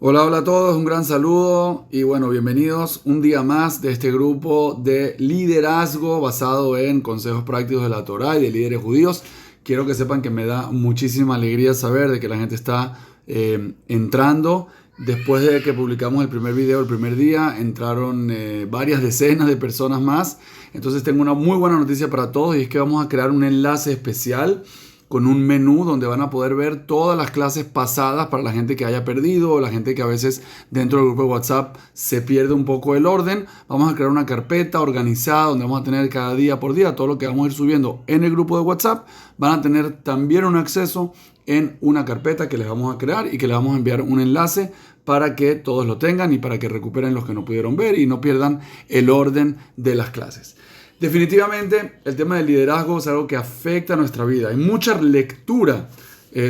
Hola, hola a todos, un gran saludo y bueno, bienvenidos un día más de este grupo de liderazgo basado en consejos prácticos de la Torá y de líderes judíos. Quiero que sepan que me da muchísima alegría saber de que la gente está entrando. Después de que publicamos el primer video el primer día, entraron varias decenas de personas más. Entonces tengo una muy buena noticia para todos y es que vamos a crear un enlace especial con un menú donde van a poder ver todas las clases pasadas para la gente que haya perdido o la gente que a veces dentro del grupo de WhatsApp se pierde un poco el orden. Vamos a crear una carpeta organizada donde vamos a tener cada día por día todo lo que vamos a ir subiendo en el grupo de WhatsApp. Van a tener también un acceso en una carpeta que les vamos a crear y que les vamos a enviar un enlace para que todos lo tengan y para que recuperen los que no pudieron ver y no pierdan el orden de las clases. Definitivamente el tema del liderazgo es algo que afecta a nuestra vida. Hay mucha lectura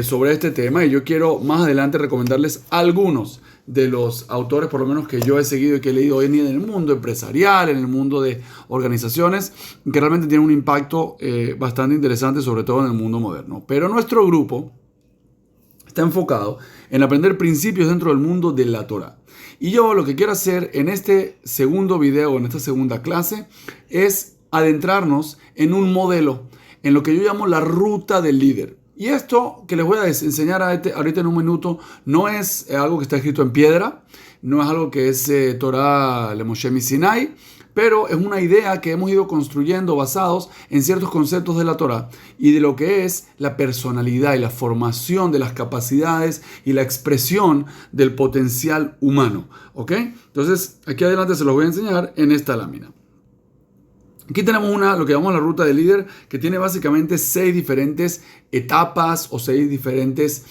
sobre este tema y yo quiero más adelante recomendarles algunos de los autores, por lo menos que yo he seguido y que he leído hoy en día en el mundo empresarial, en el mundo de organizaciones, que realmente tienen un impacto bastante interesante, sobre todo en el mundo moderno. Pero nuestro grupo está enfocado en aprender principios dentro del mundo de la Torá. Y yo lo que quiero hacer en este segundo video, en esta segunda clase, es adentrarnos en un modelo, en lo que yo llamo la ruta del líder. Y esto que les voy a enseñar ahorita en un minuto no es algo que está escrito en piedra, no es algo que es Torah le Moshe Sinai, pero es una idea que hemos ido construyendo basados en ciertos conceptos de la Torah y de lo que es la personalidad y la formación de las capacidades y la expresión del potencial humano. ¿Ok? Entonces, aquí adelante se los voy a enseñar en esta lámina. Aquí tenemos lo que llamamos la ruta del líder, que tiene básicamente 6 diferentes etapas o 6 diferentes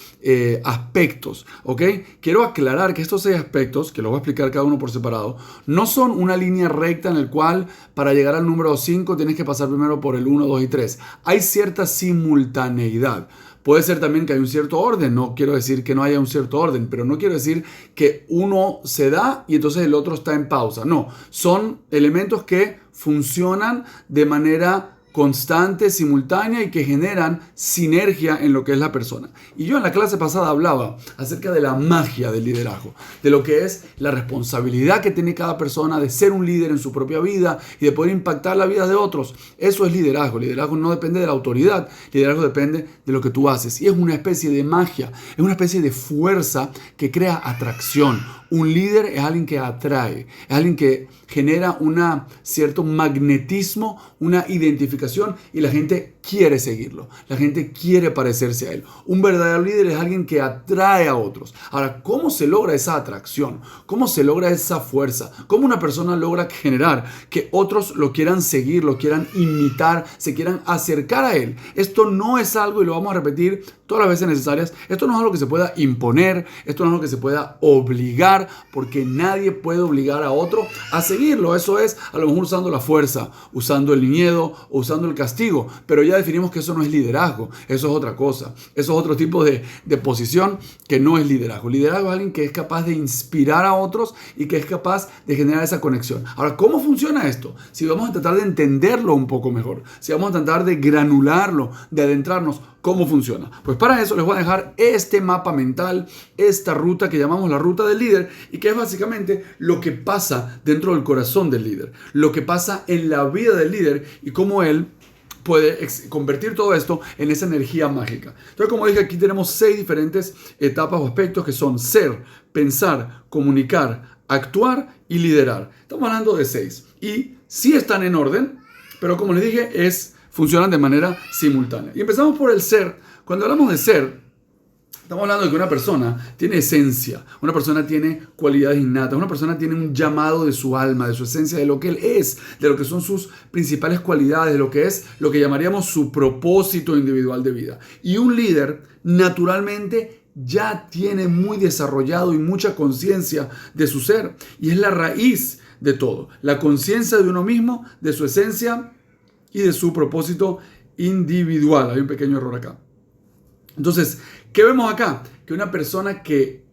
aspectos. ¿Ok? Quiero aclarar que estos 6 aspectos, que los voy a explicar cada uno por separado, no son una línea recta en el cual para llegar al número 5 tienes que pasar primero por el 1, 2 y 3. Hay cierta simultaneidad. Puede ser también que hay un cierto orden, no quiero decir que no haya un cierto orden, pero no quiero decir que uno se da y entonces el otro está en pausa. No, son elementos que funcionan de manera constante, simultánea y que generan sinergia en lo que es la persona. Y yo en la clase pasada hablaba acerca de la magia del liderazgo, de lo que es la responsabilidad que tiene cada persona de ser un líder en su propia vida y de poder impactar la vida de otros. Eso es liderazgo. Liderazgo no depende de la autoridad, liderazgo depende de lo que tú haces. Y es una especie de magia, es una especie de fuerza que crea atracción. Un líder es alguien que atrae, es alguien que genera un cierto magnetismo, una identificación y la gente quiere seguirlo, la gente quiere parecerse a él. Un verdadero líder es alguien que atrae a otros. Ahora, ¿cómo se logra esa atracción? ¿Cómo se logra esa fuerza? ¿Cómo una persona logra generar que otros lo quieran seguir, lo quieran imitar, se quieran acercar a él? Esto no es algo, y lo vamos a repetir todas las veces necesarias, esto no es algo que se pueda imponer, esto no es algo que se pueda obligar, porque nadie puede obligar a otro a seguirlo. Eso es a lo mejor usando la fuerza, usando el miedo o usando el castigo, pero ya definimos que eso no es liderazgo, eso es otra cosa, eso es otro tipo de posición que no es liderazgo. Liderazgo es alguien que es capaz de inspirar a otros y que es capaz de generar esa conexión. Ahora, ¿cómo funciona esto? Si vamos a tratar de entenderlo un poco mejor, si vamos a tratar de granularlo, de adentrarnos, ¿cómo funciona? Pues para eso les voy a dejar este mapa mental, esta ruta que llamamos la ruta del líder y que es básicamente lo que pasa dentro del corazón del líder, lo que pasa en la vida del líder y cómo él puede convertir todo esto en esa energía mágica. Entonces, como dije, aquí tenemos 6 diferentes etapas o aspectos que son ser, pensar, comunicar, actuar y liderar. Estamos hablando de 6 y sí están en orden, pero como les dije, funcionan de manera simultánea. Y empezamos por el ser. Cuando hablamos de ser, estamos hablando de que una persona tiene esencia, una persona tiene cualidades innatas, una persona tiene un llamado de su alma, de su esencia, de lo que él es, de lo que son sus principales cualidades, de lo que es lo que llamaríamos su propósito individual de vida. Y un líder, naturalmente, ya tiene muy desarrollado y mucha conciencia de su ser. Y es la raíz de todo. La conciencia de uno mismo, de su esencia y de su propósito individual. Hay un pequeño error acá. Entonces, ¿qué vemos acá? Que una persona que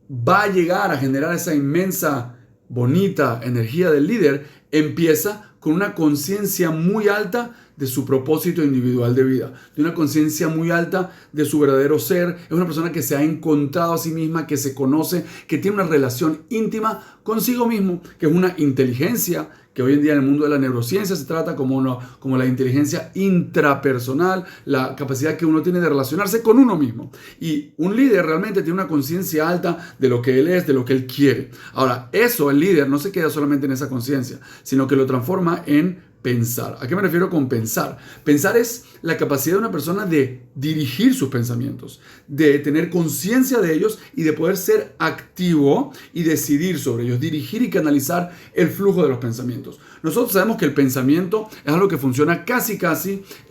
va a llegar a generar esa inmensa, bonita energía del líder empieza con una conciencia muy alta de su propósito individual de vida, de una conciencia muy alta de su verdadero ser. Es una persona que se ha encontrado a sí misma, que se conoce, que tiene una relación íntima consigo mismo, que es una inteligencia que hoy en día en el mundo de la neurociencia se trata como la inteligencia intrapersonal, la capacidad que uno tiene de relacionarse con uno mismo. Y un líder realmente tiene una conciencia alta de lo que él es, de lo que él quiere. Ahora, eso, el líder, no se queda solamente en esa conciencia, sino que lo transforma en pensar. ¿A qué me refiero con pensar? Pensar es la capacidad de una persona de dirigir sus pensamientos, de tener conciencia de ellos y de poder ser activo y decidir sobre ellos, dirigir y canalizar el flujo de los pensamientos. Nosotros sabemos que el pensamiento es algo que funciona casi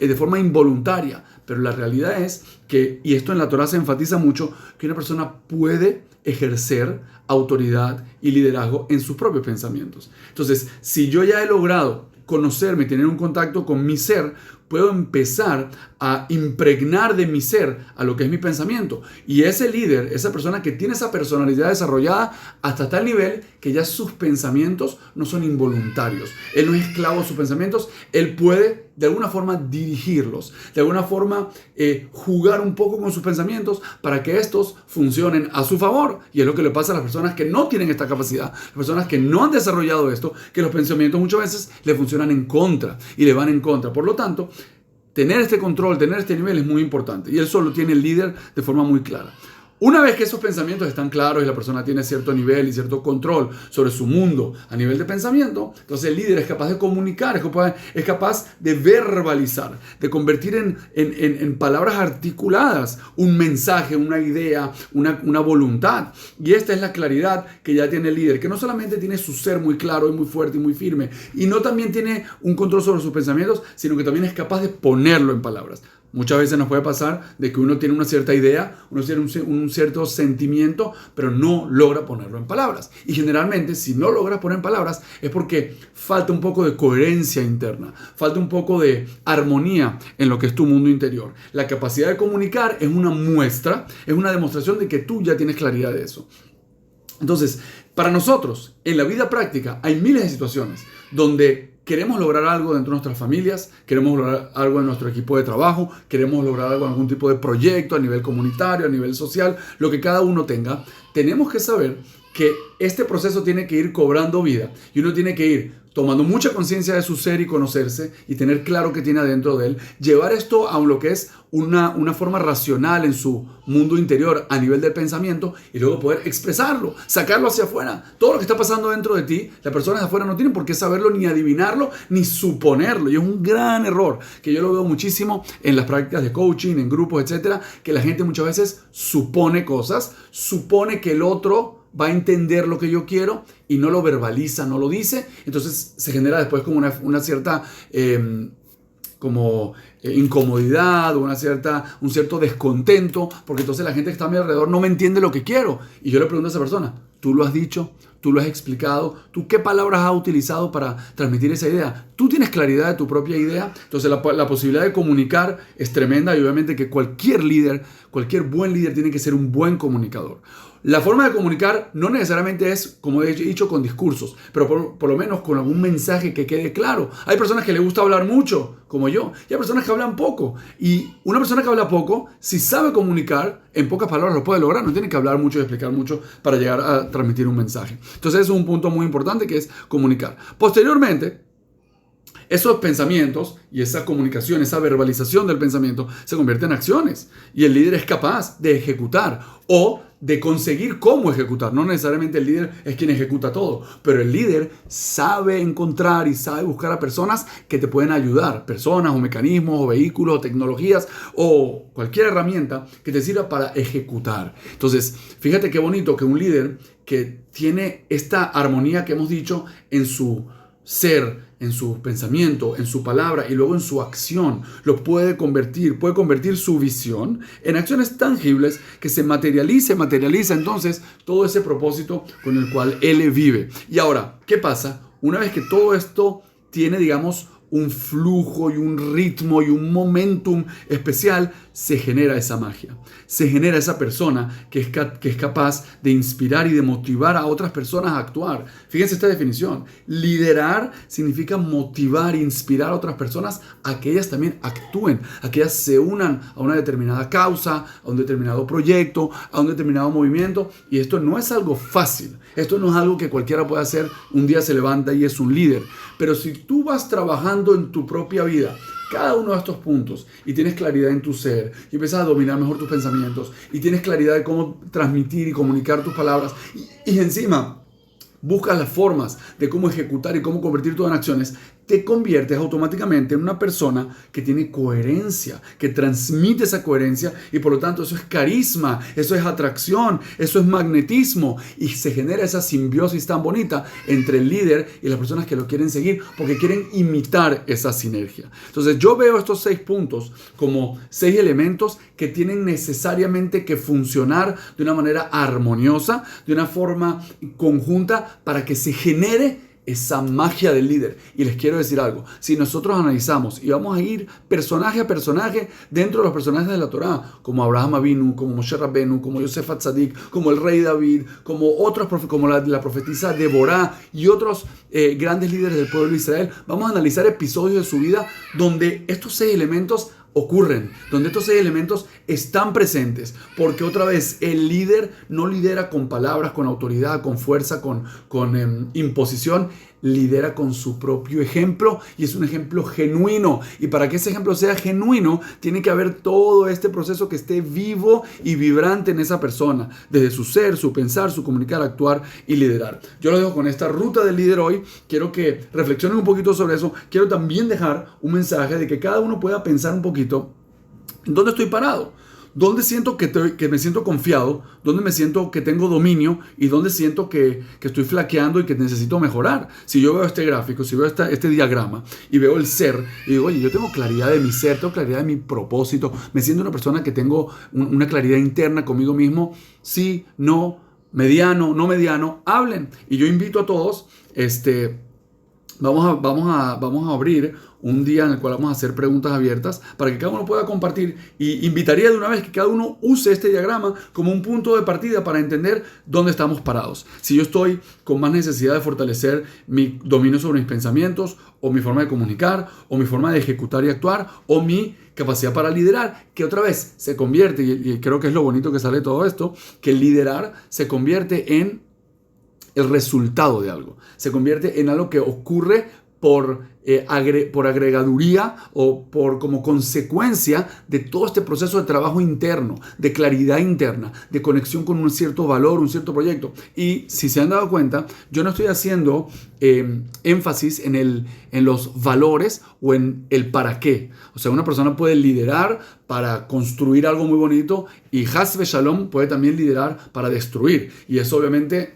de forma involuntaria, pero la realidad es que, y esto en la Torá se enfatiza mucho, que una persona puede ejercer autoridad y liderazgo en sus propios pensamientos. Entonces, si yo ya he logrado conocerme, tener un contacto con mi ser, puedo empezar a impregnar de mi ser a lo que es mi pensamiento. Y ese líder, esa persona que tiene esa personalidad desarrollada hasta tal nivel que ya sus pensamientos no son involuntarios. Él no es esclavo de sus pensamientos, él puede de alguna forma dirigirlos, de alguna forma jugar un poco con sus pensamientos para que estos funcionen a su favor. Y es lo que le pasa a las personas que no tienen esta capacidad, las personas que no han desarrollado esto, que los pensamientos muchas veces le funcionan en contra y le van en contra. Por lo tanto, tener este control, tener este nivel es muy importante y eso lo tiene el líder de forma muy clara. Una vez que esos pensamientos están claros y la persona tiene cierto nivel y cierto control sobre su mundo a nivel de pensamiento, entonces el líder es capaz de comunicar, es capaz de verbalizar, de convertir en palabras articuladas un mensaje, una idea, una voluntad. Y esta es la claridad que ya tiene el líder, que no solamente tiene su ser muy claro y muy fuerte y muy firme, y no también tiene un control sobre sus pensamientos, sino que también es capaz de ponerlo en palabras. Muchas veces nos puede pasar de que uno tiene una cierta idea, uno tiene un cierto sentimiento, pero no logra ponerlo en palabras. Y generalmente, si no logras poner en palabras, es porque falta un poco de coherencia interna, falta un poco de armonía en lo que es tu mundo interior. La capacidad de comunicar es una muestra, es una demostración de que tú ya tienes claridad de eso. Entonces, para nosotros, en la vida práctica, hay miles de situaciones donde queremos lograr algo dentro de nuestras familias, queremos lograr algo en nuestro equipo de trabajo, queremos lograr algo en algún tipo de proyecto a nivel comunitario, a nivel social, lo que cada uno tenga. Tenemos que saber que este proceso tiene que ir cobrando vida y uno tiene que ir tomando mucha conciencia de su ser y conocerse y tener claro qué tiene adentro de él, llevar esto a lo que es una forma racional en su mundo interior a nivel del pensamiento y luego poder expresarlo, sacarlo hacia afuera. Todo lo que está pasando dentro de ti, las personas de afuera no tienen por qué saberlo, ni adivinarlo, ni suponerlo. Y es un gran error que yo lo veo muchísimo en las prácticas de coaching, en grupos, etcétera, que la gente muchas veces supone cosas, supone que el otro va a entender lo que yo quiero y no lo verbaliza, no lo dice. Entonces se genera después como una cierta incomodidad o un cierto descontento, porque entonces la gente que está a mi alrededor no me entiende lo que quiero. Y yo le pregunto a esa persona, ¿tú lo has dicho? ¿Tú lo has explicado? ¿Tú qué palabras has utilizado para transmitir esa idea? ¿Tú tienes claridad de tu propia idea? Entonces la posibilidad de comunicar es tremenda y obviamente que cualquier buen líder tiene que ser un buen comunicador. La forma de comunicar no necesariamente es, como he dicho, con discursos, pero por lo menos con algún mensaje que quede claro. Hay personas que les gusta hablar mucho, como yo, y hay personas que hablan poco. Y una persona que habla poco, si sabe comunicar, en pocas palabras lo puede lograr. No tiene que hablar mucho y explicar mucho para llegar a transmitir un mensaje. Entonces eso es un punto muy importante que es comunicar. Posteriormente, esos pensamientos y esa comunicación, esa verbalización del pensamiento se convierte en acciones y el líder es capaz de ejecutar o de conseguir cómo ejecutar. No necesariamente el líder es quien ejecuta todo, pero el líder sabe encontrar y sabe buscar a personas que te pueden ayudar, personas o mecanismos o vehículos o tecnologías o cualquier herramienta que te sirva para ejecutar. Entonces, fíjate qué bonito que un líder que tiene esta armonía que hemos dicho en su ser, en su pensamiento, en su palabra y luego en su acción, lo puede convertir su visión en acciones tangibles que se materializa entonces todo ese propósito con el cual él vive. Y ahora, ¿qué pasa? Una vez que todo esto tiene, digamos, un flujo y un ritmo y un momentum especial, se genera esa magia. Se genera esa persona que es capaz de inspirar y de motivar a otras personas a actuar. Fíjense esta definición. Liderar significa motivar, inspirar a otras personas a que ellas también actúen, a que ellas se unan a una determinada causa, a un determinado proyecto, a un determinado movimiento. Y esto no es algo fácil. Esto no es algo que cualquiera pueda hacer. Un día se levanta y es un líder. Pero si tú vas trabajando en tu propia vida, cada uno de estos puntos, y tienes claridad en tu ser, y empiezas a dominar mejor tus pensamientos, y tienes claridad de cómo transmitir y comunicar tus palabras, y encima buscas las formas de cómo ejecutar y cómo convertir todo en acciones, te conviertes automáticamente en una persona que tiene coherencia, que transmite esa coherencia, y por lo tanto eso es carisma, eso es atracción, eso es magnetismo, y se genera esa simbiosis tan bonita entre el líder y las personas que lo quieren seguir porque quieren imitar esa sinergia. Entonces yo veo estos 6 puntos como 6 elementos que tienen necesariamente que funcionar de una manera armoniosa, de una forma conjunta, para que se genere esa magia del líder. Y les quiero decir algo, si nosotros analizamos y vamos a ir personaje a personaje dentro de los personajes de la Torá, como Abraham Avinu, como Moshe Rabbenu, como Yosef Atzadik, como el rey David, como otros como la profetisa Deborah y otros grandes líderes del pueblo de Israel, vamos a analizar episodios de su vida donde estos 6 elementos ocurren, donde estos 6 elementos están presentes, porque otra vez el líder no lidera con palabras, con autoridad, con fuerza, con imposición, lidera con su propio ejemplo, y es un ejemplo genuino, y para que ese ejemplo sea genuino tiene que haber todo este proceso que esté vivo y vibrante en esa persona, desde su ser, su pensar, su comunicar, actuar y liderar. Yo lo dejo con esta ruta del líder hoy. Quiero que reflexionen un poquito sobre eso. Quiero también dejar un mensaje de que cada uno pueda pensar un poquito en dónde estoy parado, dónde siento que me siento confiado, dónde me siento que tengo dominio, y dónde siento que estoy flaqueando y que necesito mejorar. Si yo veo este gráfico, si veo este diagrama y veo el ser, y digo, oye, yo tengo claridad de mi ser, tengo claridad de mi propósito, me siento una persona que tengo una claridad interna conmigo mismo, sí, no, mediano, no mediano, hablen. Y yo invito a todos, vamos a abrir un día en el cual vamos a hacer preguntas abiertas para que cada uno pueda compartir, y invitaría de una vez que cada uno use este diagrama como un punto de partida para entender dónde estamos parados. Si yo estoy con más necesidad de fortalecer mi dominio sobre mis pensamientos, o mi forma de comunicar, o mi forma de ejecutar y actuar, o mi capacidad para liderar, que otra vez se convierte, y creo que es lo bonito que sale de todo esto, que el liderar se convierte en el resultado de algo, se convierte en algo que ocurre por agregaduría o como consecuencia de todo este proceso de trabajo interno, de claridad interna, de conexión con un cierto valor, un cierto proyecto. Y si se han dado cuenta, yo no estoy haciendo énfasis en los valores o en el para qué. O sea, una persona puede liderar para construir algo muy bonito, y Haz Shalom puede también liderar para destruir. Y eso obviamente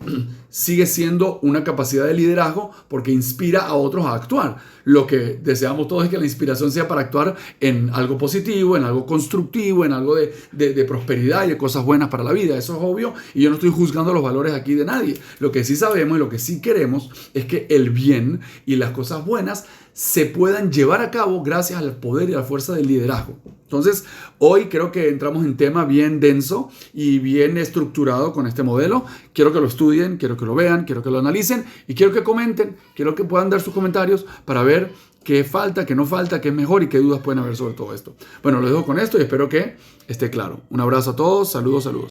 sigue siendo una capacidad de liderazgo porque inspira a otros a actuar. Lo que deseamos todos es que la inspiración sea para actuar en algo positivo, en algo constructivo, en algo de prosperidad y de cosas buenas para la vida. Eso es obvio, y yo no estoy juzgando los valores aquí de nadie. Lo que sí sabemos y lo que sí queremos es que el bien y las cosas buenas se puedan llevar a cabo gracias al poder y a la fuerza del liderazgo. Entonces, hoy creo que entramos en tema bien denso y bien estructurado con este modelo. Quiero que lo estudien, quiero que lo vean, quiero que lo analicen, y quiero que comenten, quiero que puedan dar sus comentarios para ver qué falta, qué no falta, qué es mejor y qué dudas pueden haber sobre todo esto. Bueno, lo dejo con esto y espero que esté claro. Un abrazo a todos, saludos.